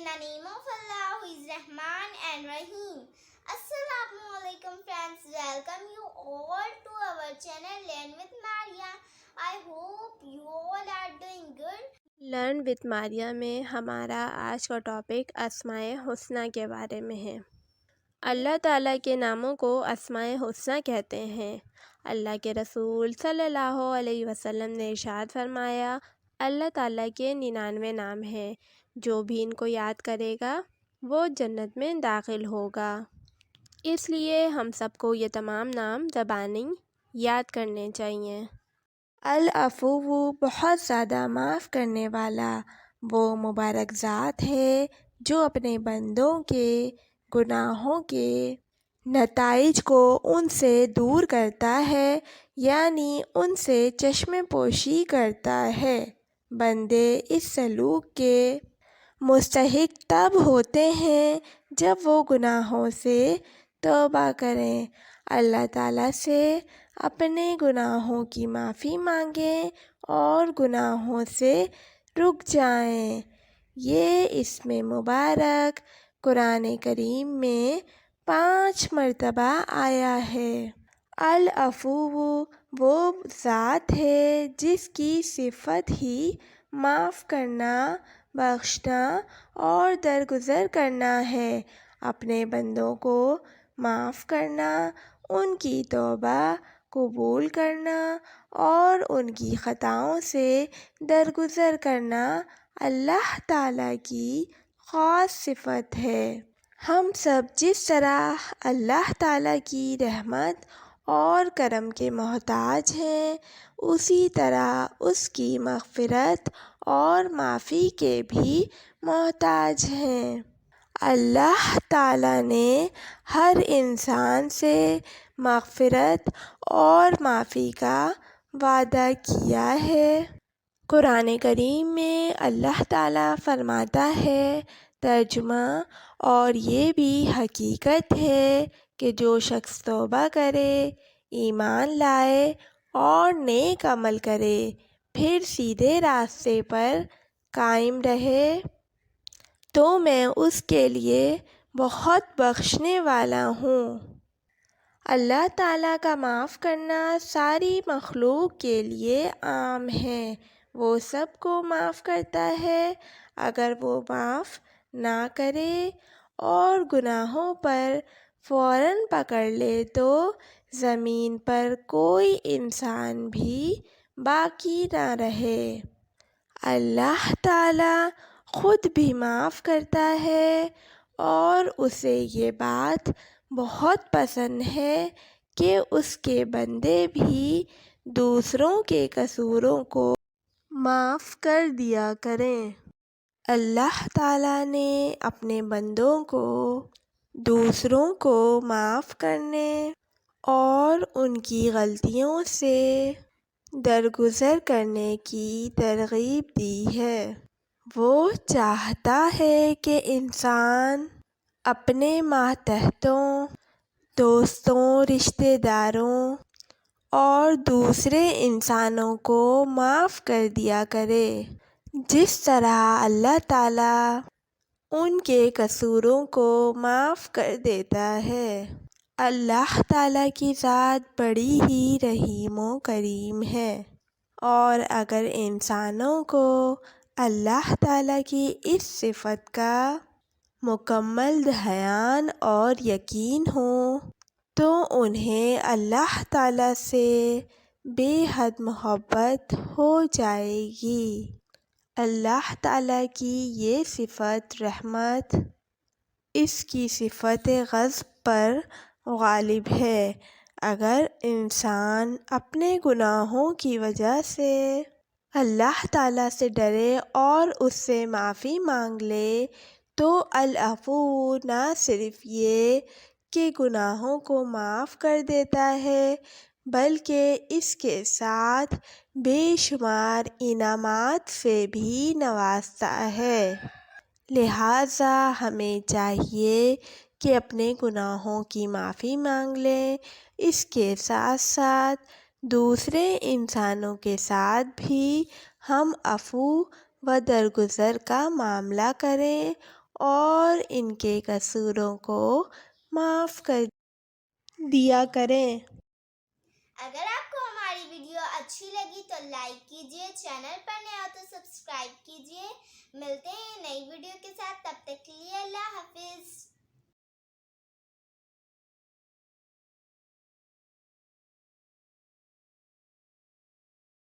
in the name of Allah who is Rahman and Rahim. Assalamu alaikum friends, welcome you all to our channel Learn with Maria. I hope you all are doing good. Learn with Maria میں ہمارا آج کا topic اسماء حسنہ کے بارے میں ہے۔ اللہ تعالیٰ کے ناموں کو اسماء حسنہ کہتے ہیں۔ اللہ کے رسول صلی اللہ علیہ وسلم نے ارشاد فرمایا، اللہ تعالیٰ کے 99 نام ہیں، جو بھی ان کو یاد کرے گا وہ جنت میں داخل ہوگا۔ اس لیے ہم سب کو یہ تمام نام زبانی یاد کرنے چاہیے۔ العفو بہت زیادہ معاف کرنے والا وہ مبارک ذات ہے جو اپنے بندوں کے گناہوں کے نتائج کو ان سے دور کرتا ہے، یعنی ان سے چشم پوشی کرتا ہے۔ بندے اس سلوک کے مستحق تب ہوتے ہیں جب وہ گناہوں سے توبہ کریں، اللہ تعالیٰ سے اپنے گناہوں کی معافی مانگیں اور گناہوں سے رک جائیں۔ یہ اسم مبارک قرآن کریم میں 5 مرتبہ آیا ہے۔ العفو وہ ذات ہے جس کی صفت ہی معاف کرنا، بخشنا اور درگزر کرنا ہے۔ اپنے بندوں کو معاف کرنا، ان کی توبہ قبول کرنا اور ان کی خطاؤں سے درگزر کرنا اللہ تعالیٰ کی خاص صفت ہے۔ ہم سب جس طرح اللہ تعالیٰ کی رحمت اور کرم کے محتاج ہیں، اسی طرح اس کی مغفرت اور معافی کے بھی محتاج ہیں۔ اللہ تعالیٰ نے ہر انسان سے مغفرت اور معافی کا وعدہ کیا ہے۔ قرآن کریم میں اللہ تعالیٰ فرماتا ہے، ترجمہ: اور یہ بھی حقیقت ہے کہ جو شخص توبہ کرے، ایمان لائے اور نیک عمل کرے، پھر سیدھے راستے پر قائم رہے تو میں اس کے لیے بہت بخشنے والا ہوں۔ اللہ تعالیٰ کا معاف کرنا ساری مخلوق کے لیے عام ہے۔ وہ سب کو معاف کرتا ہے۔ اگر وہ معاف نہ کرے اور گناہوں پر فوراً پکڑ لے تو زمین پر کوئی انسان بھی باقی نہ رہے۔ اللہ تعالیٰ خود بھی معاف کرتا ہے اور اسے یہ بات بہت پسند ہے کہ اس کے بندے بھی دوسروں کے قصوروں کو معاف کر دیا کریں۔ اللہ تعالیٰ نے اپنے بندوں کو دوسروں کو معاف کرنے اور ان کی غلطیوں سے درگزر کرنے کی ترغیب دی ہے۔ وہ چاہتا ہے کہ انسان اپنے ماتحتوں، دوستوں، رشتہ داروں اور دوسرے انسانوں کو معاف کر دیا کرے، جس طرح اللہ تعالیٰ ان کے قصوروں کو معاف کر دیتا ہے۔ اللہ تعالیٰ کی ذات بڑی ہی رحیم و کریم ہے، اور اگر انسانوں کو اللہ تعالیٰ کی اس صفت کا مکمل دھیان اور یقین ہو تو انہیں اللہ تعالیٰ سے بے حد محبت ہو جائے گی۔ اللہ تعالیٰ کی یہ صفت رحمت اس کی صفت غضب پر غالب ہے۔ اگر انسان اپنے گناہوں کی وجہ سے اللہ تعالیٰ سے ڈرے اور اس سے معافی مانگ لے تو العفو نہ صرف یہ کہ گناہوں کو معاف کر دیتا ہے بلکہ اس کے ساتھ بے شمار انعامات سے بھی نوازتا ہے۔ لہٰذا ہمیں چاہیے کہ اپنے گناہوں کی معافی مانگ لیں، اس کے ساتھ ساتھ دوسرے انسانوں کے ساتھ بھی ہم عفو و درگزر کا معاملہ کریں اور ان کے قصوروں کو معاف کر دیا کریں۔ اگر آپ کو ہماری ویڈیو اچھی لگی تو لائک کیجیے، چینل پر نئے ہو تو سبسکرائب کیجیے۔ ملتے ہیں نئی ویڈیو